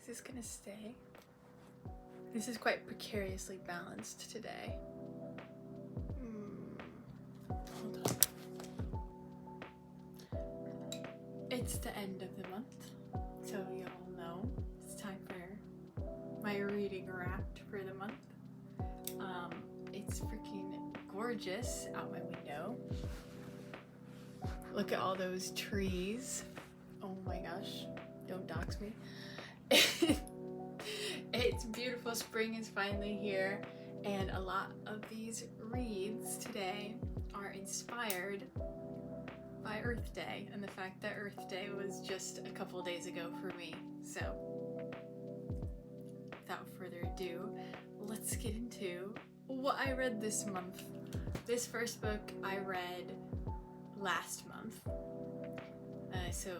Is this gonna stay? This is quite precariously balanced today. Hold on. It's the end of the month, so y'all know it's time for my reading wrapped for the month. It's freaking gorgeous out my window. Look at all those trees. Oh my gosh, don't dox me. It's beautiful. Spring is finally here, and a lot of these reads today are inspired by Earth Day and the fact that Earth Day was just a couple days ago for me. So without further ado, let's get into what I read this month. This first book I read last month. So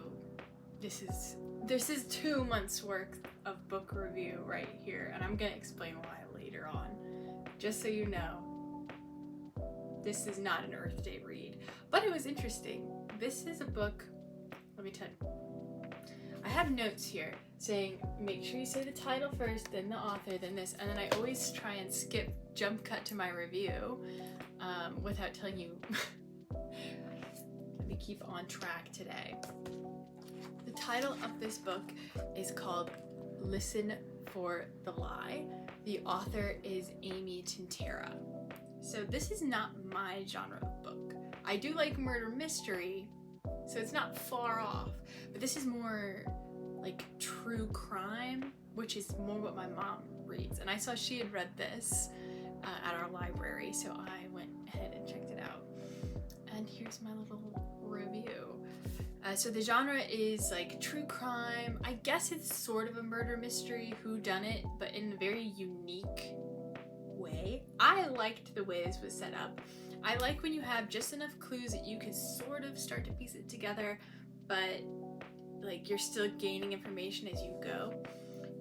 this is 2 months worth of book review right here, and I'm gonna explain why later on. Just so you know, this is not an Earth Day read, but it was interesting. This is a book, let me tell you. I have notes here saying, make sure you say the title first, then the author, then this, and then I always try and jump cut to my review without telling you. Let me keep on track today. The title of this book is called Listen for the Lie. The author is Amy Tintera. So this is not my genre of book. I do like murder mystery, so it's not far off, but this is more like true crime, which is more what my mom reads. And I saw she had read this at our library, so I went ahead and checked it out. And here's my little review. So the genre is like true crime. I guess it's sort of a murder mystery, whodunit, but in a very unique way. I liked the way this was set up. I like when you have just enough clues that you can sort of start to piece it together, but like you're still gaining information as you go.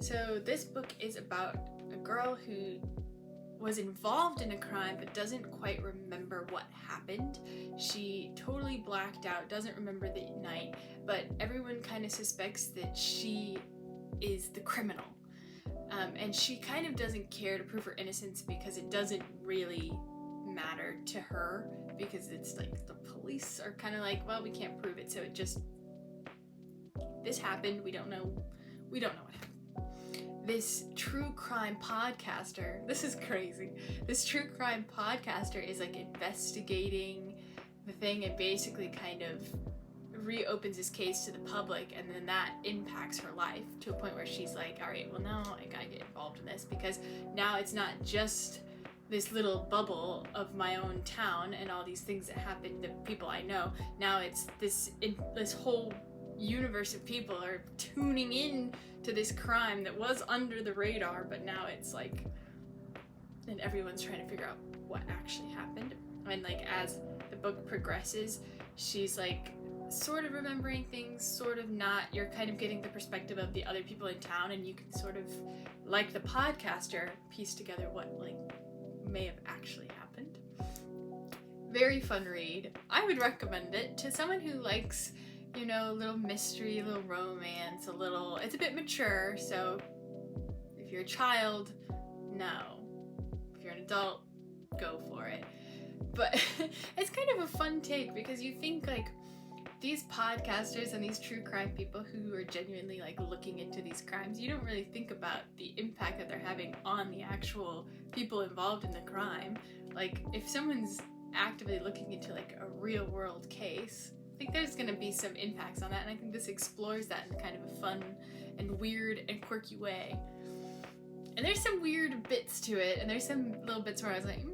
So this book is about a girl who was involved in a crime but doesn't quite remember what happened. She totally blacked out, doesn't remember the night, but everyone kind of suspects that she is the criminal. And she kind of doesn't care to prove her innocence because it doesn't really matter to her, because it's like the police are kind of like, well, we can't prove it, so it just, this happened, we don't know what happened. This true crime podcaster, this is crazy. This true crime podcaster is like investigating the thing and basically kind of reopens his case to the public, and then that impacts her life to a point where she's like, all right, well now I gotta get involved in this, because now it's not just this little bubble of my own town and all these things that happen to people I know. Now it's this whole universe of people are tuning in to this crime that was under the radar, but now it's like, and everyone's trying to figure out what actually happened. And like as the book progresses, she's like sort of remembering things, sort of not. You're kind of getting the perspective of the other people in town, and you can sort of, like the podcaster, piece together what like may have actually happened. Very fun read. I would recommend it to someone who likes, you know, a little mystery, a little romance, it's a bit mature, so if you're a child, no. If you're an adult, go for it. But it's kind of a fun take, because you think like these podcasters and these true crime people who are genuinely like looking into these crimes, you don't really think about the impact that they're having on the actual people involved in the crime. Like if someone's actively looking into like a real world case, I think there's going to be some impacts on that, and I think this explores that in kind of a fun and weird and quirky way. And there's some weird bits to it, and there's some little bits where I was like,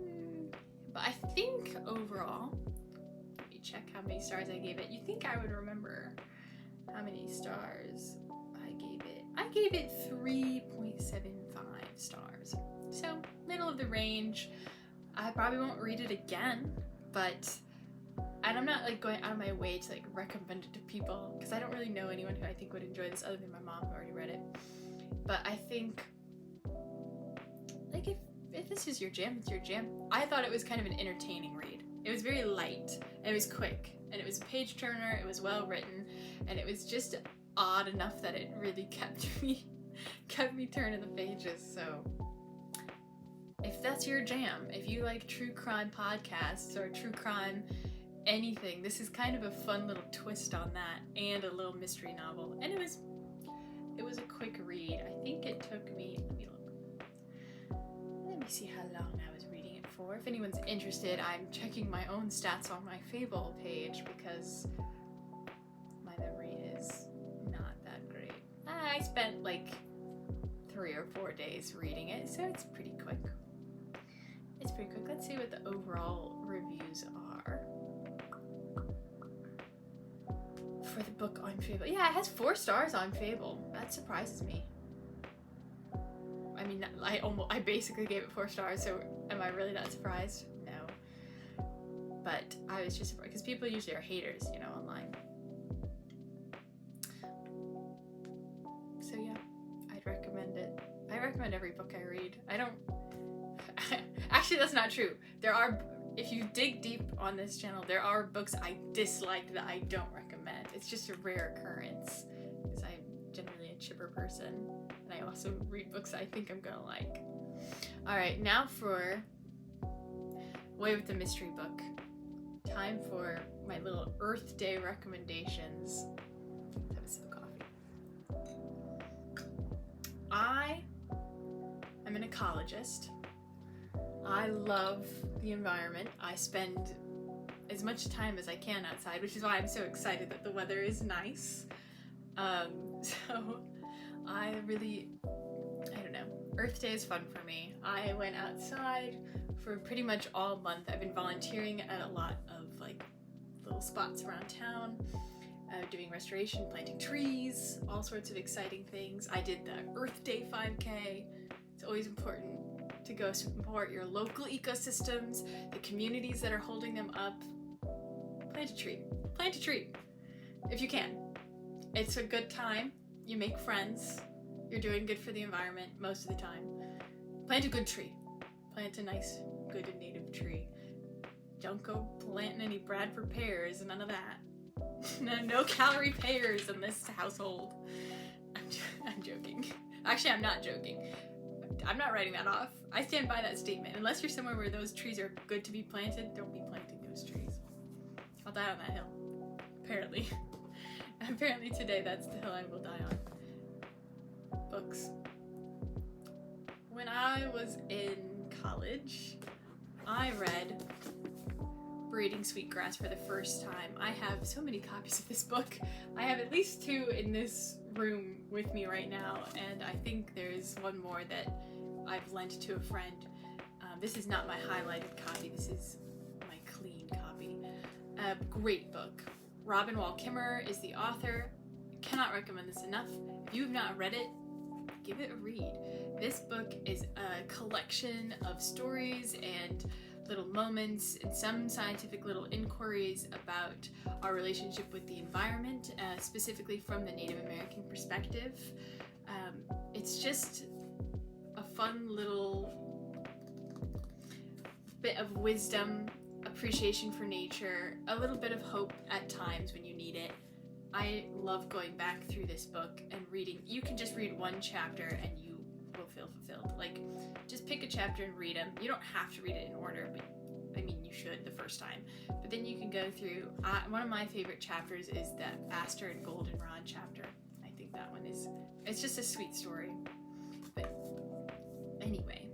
but I think overall, let me check how many stars I gave it. You think I would remember how many stars I gave it? I gave it 3.75 stars. So, middle of the range. I probably won't read it again, but, and I'm not like going out of my way to like recommend it to people, because I don't really know anyone who I think would enjoy this other than my mom who already read it. But I think, like if this is your jam, it's your jam. I thought it was kind of an entertaining read. It was very light, and it was quick, and it was a page turner, it was well written, and it was just odd enough that it really kept me kept me turning the pages. So if that's your jam, if you like true crime podcasts or true crime anything, this is kind of a fun little twist on that, and a little mystery novel. And it was a quick read. I think it took me, let me see how long I was reading it for. If anyone's interested, I'm checking my own stats on my Fable page because my memory is not that great. I spent like 3 or 4 days reading it, so it's pretty quick. It's pretty quick. Let's see what the overall reviews are for the book on Fable. Yeah, it has 4 stars on Fable. That surprises me. I mean, I basically gave it 4 stars, so am I really that surprised? No. But I was just surprised, because people usually are haters, you know, online. So yeah, I'd recommend it. I recommend every book I read. I don't... Actually, that's not true. There are... If you dig deep on this channel, there are books I disliked that I don't recommend. It's just a rare occurrence, because I'm generally a chipper person, and I also read books I think I'm gonna like. Alright, now for Away with the Mystery Book. Time for my little Earth Day recommendations. Let's have a sip of coffee. I am an ecologist. I love the environment. I spend as much time as I can outside, which is why I'm so excited that the weather is nice. So I don't know, Earth Day is fun for me. I went outside for pretty much all month. I've been volunteering at a lot of like little spots around town, doing restoration, planting trees, all sorts of exciting things. I did the Earth Day 5K. It's always important to go support your local ecosystems, the communities that are holding them up. Plant a tree. Plant a tree if you can. It's a good time. You make friends. You're doing good for the environment most of the time. Plant a good tree. Plant a nice, good and native tree. Don't go planting any Bradford pears, none of that. No calorie pears in this household. I'm joking. Actually, I'm not joking. I'm not writing that off. I stand by that statement. Unless you're somewhere where those trees are good to be planted, don't be planting those trees. I'll die on that hill. Apparently. Apparently today that's the hill I will die on. Books. When I was in college, I read Braiding Sweetgrass for the first time. I have so many copies of this book. I have at least 2 in this room with me right now, and I think there's one more that I've lent to a friend. This is not my highlighted copy, this is my clean copy. Great book. Robin Wall Kimmerer is the author. Cannot recommend this enough. If you have not read it, give it a read. This book is a collection of stories and little moments and some scientific little inquiries about our relationship with the environment, specifically from the Native American perspective. It's just a fun little bit of wisdom, appreciation for nature, a little bit of hope at times when you need it. I love going back through this book and reading. You can just read one chapter and you will feel fulfilled. Like, just pick a chapter and read them. You don't have to read it in order, but I mean, you should the first time. But then you can go through, one of my favorite chapters is that Aster and Goldenrod chapter. I think that one is, it's just a sweet story. But anyway,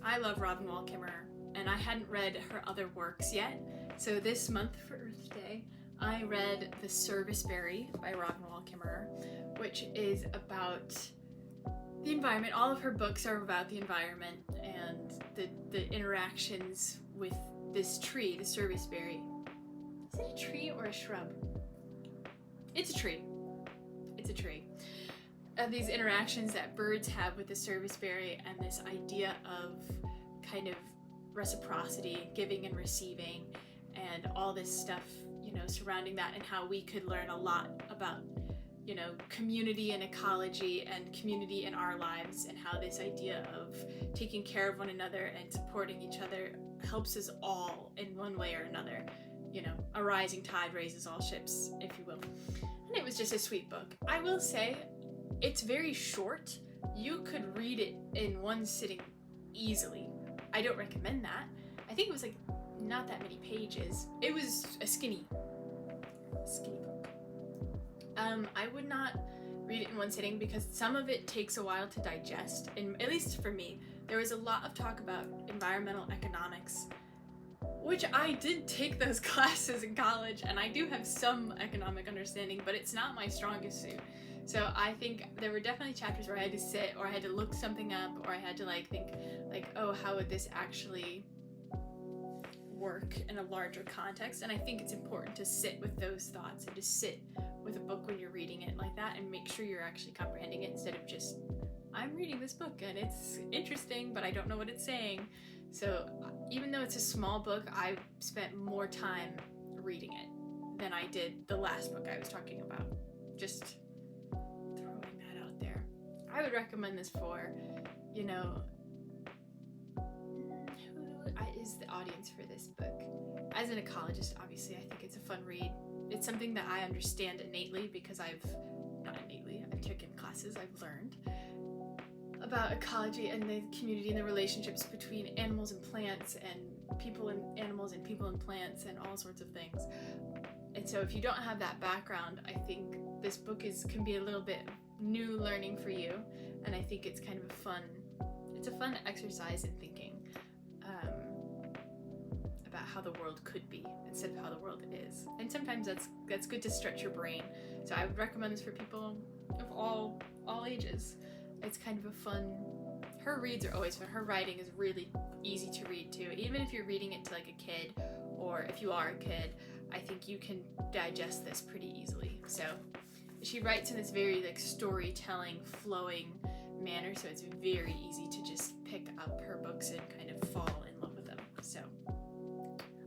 I love Robin Wall Kimmerer, and I hadn't read her other works yet. So this month for Earth Day, I read The Serviceberry by Robin Wall Kimmerer, which is about the environment. All of her books are about the environment and the interactions with this tree, the serviceberry. Is it a tree or a shrub? It's a tree. It's a tree. These interactions that birds have with the serviceberry, and this idea of kind of reciprocity, giving and receiving, and all this stuff, you know, surrounding that, and how we could learn a lot about, you know, community and ecology and community in our lives, and how this idea of taking care of one another and supporting each other helps us all in one way or another. You know, a rising tide raises all ships, if you will. And it was just a sweet book. I will say, it's very short. you could read it in one sitting easily. I don't recommend that. I think it was like not that many pages. It was a skinny book. I would not read it in one sitting because some of it takes a while to digest, and at least for me. There was a lot of talk about environmental economics, which I did take those classes in college, and I do have some economic understanding, but it's not my strongest suit. So I think there were definitely chapters where I had to sit, or I had to look something up, or I had to like think like, oh, how would this actually work in a larger context? And I think it's important to sit with those thoughts and to sit with a book when you're reading it like that and make sure you're actually comprehending it instead of just, I'm reading this book and it's interesting, but I don't know what it's saying. So even though it's a small book, I spent more time reading it than I did the last book I was talking about. Just throwing that out there. I would recommend this for, you know, who is the audience for this book? As an ecologist, obviously, I think it's a fun read. It's something that I understand innately because I've taken classes, I've learned about ecology and the community and the relationships between animals and plants and people and animals and people and plants and all sorts of things. And so if you don't have that background, I think this book can be a little bit new learning for you, and I think it's kind of a fun exercise in thinking about how the world could be instead of how the world is. And sometimes that's good to stretch your brain. So I would recommend this for people of all ages. It's kind of a fun, her reads are always fun. Her writing is really easy to read too. Even if you're reading it to like a kid, or if you are a kid, I think you can digest this pretty easily. So she writes in this very like storytelling, flowing manner, so it's very easy to just pick up her books and kind of fall in love with them. So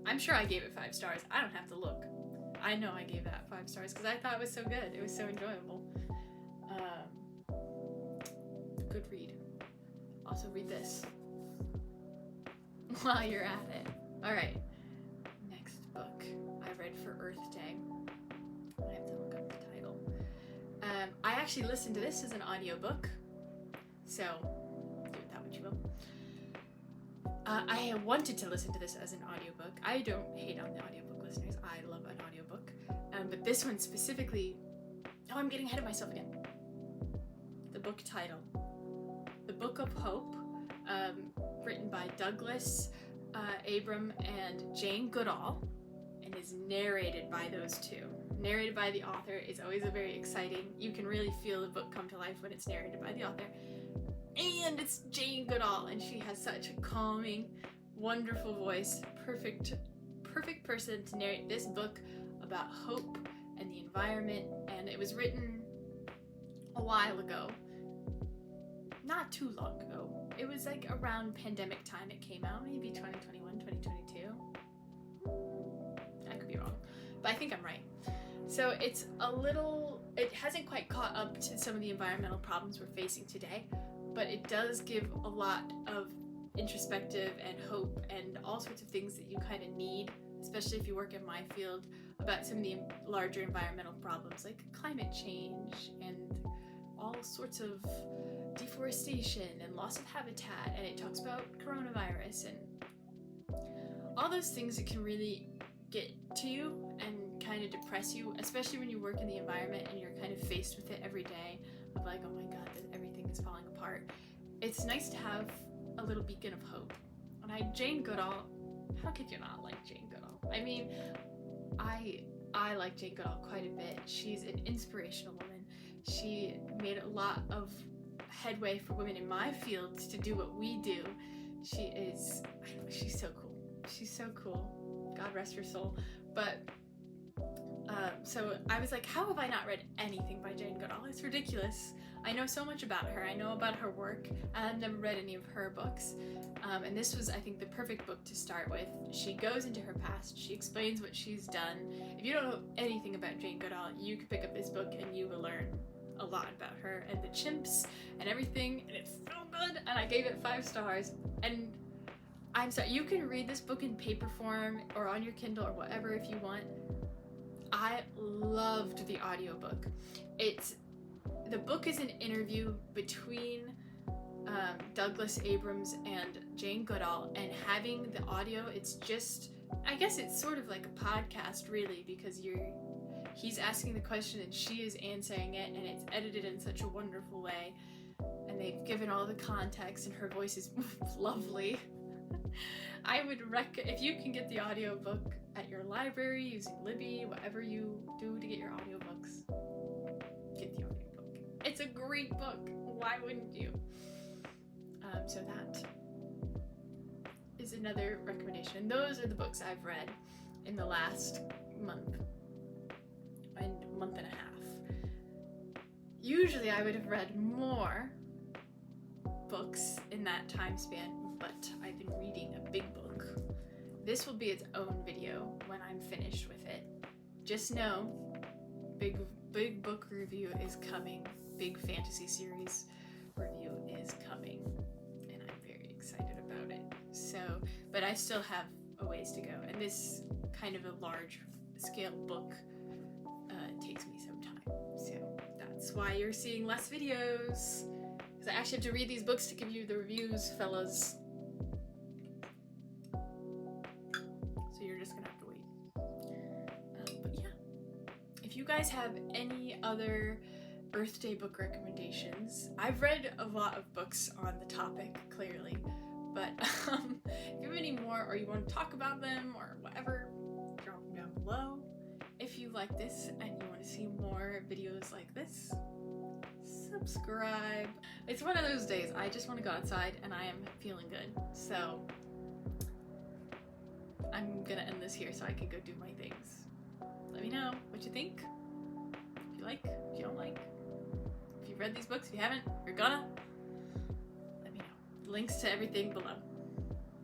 I'm sure I gave it 5 stars. I don't have to look. I know I gave that 5 stars because I thought it was so good. It was so enjoyable. Good read. Also read this while you're at it. Alright, next book I read for Earth Day. I have to look up the title. I actually listened to this as an audiobook, so do with that what you will. I wanted to listen to this as an audiobook. I don't hate on the audiobook listeners. I love an audiobook. But this one specifically, I'm getting ahead of myself again. The book title, The Book of Hope, written by Douglas Abram and Jane Goodall, and is narrated by those two. Narrated by the author is always a very exciting. You can really feel the book come to life when it's narrated by the author. And it's Jane Goodall, and she has such a calming, wonderful voice. Perfect person to narrate this book about hope and the environment. And it was written a while ago. Not too long ago. It was like around pandemic time it came out, maybe 2021, 2022. I could be wrong, but I think I'm right. So it hasn't quite caught up to some of the environmental problems we're facing today, but it does give a lot of introspective and hope and all sorts of things that you kind of need, especially if you work in my field, about some of the larger environmental problems like climate change and all sorts of deforestation and loss of habitat, and it talks about coronavirus and all those things that can really get to you and kind of depress you, especially when you work in the environment and you're kind of faced with it every day of like, oh my god, everything is falling apart. It's nice to have a little beacon of hope. And Jane Goodall, how could you not like Jane Goodall? I mean, I like Jane Goodall quite a bit. She's an inspirational woman. She made a lot of headway for women in my field to do what we do. She's so cool. She's so cool. God rest her soul. But so I was like, how have I not read anything by Jane Goodall? It's ridiculous. I know so much about her. I know about her work. I've never read any of her books. And this was, I think, the perfect book to start with. She goes into her past. She explains what she's done. If you don't know anything about Jane Goodall, you could pick up this book and you will learn a lot about her and the chimps and everything. And it's so good. And I gave it 5 stars. And I'm sorry, you can read this book in paper form or on your Kindle or whatever if you want. I loved the audiobook. the book is an interview between Douglas Abrams and Jane Goodall, and having the audio, it's just, I guess it's sort of like a podcast really, because he's asking the question and she is answering it, and it's edited in such a wonderful way, and they've given all the context, and her voice is lovely. I would if you can get the audiobook at your library using Libby, whatever you do to get your audiobooks, get the audiobook. It's a great book. Why wouldn't you? So that is another recommendation. And those are the books I've read in the last month and month and a half. Usually I would have read more books in that time span, but I've been reading a big book. This will be its own video when I'm finished with it. Just know, big book review is coming. Big fantasy series review is coming, and I'm very excited about it. So, but I still have a ways to go, and this kind of a large scale book takes me some time. So that's why you're seeing less videos, because I actually have to read these books to give you the reviews, fellas. So you're just gonna have to wait. But yeah, if you guys have any other Earth Day book recommendations, I've read a lot of books on the topic, clearly, but if you have any more, or you want to talk about them, or whatever, drop them down below. If you like this and you want to see more videos like this, subscribe. It's one of those days I just want to go outside and I am feeling good, so I'm gonna end this here so I can go do my things. Let me know what you think, if you like, if you don't like, if you've read these books, if you haven't, you're gonna, let me know. Links to everything below.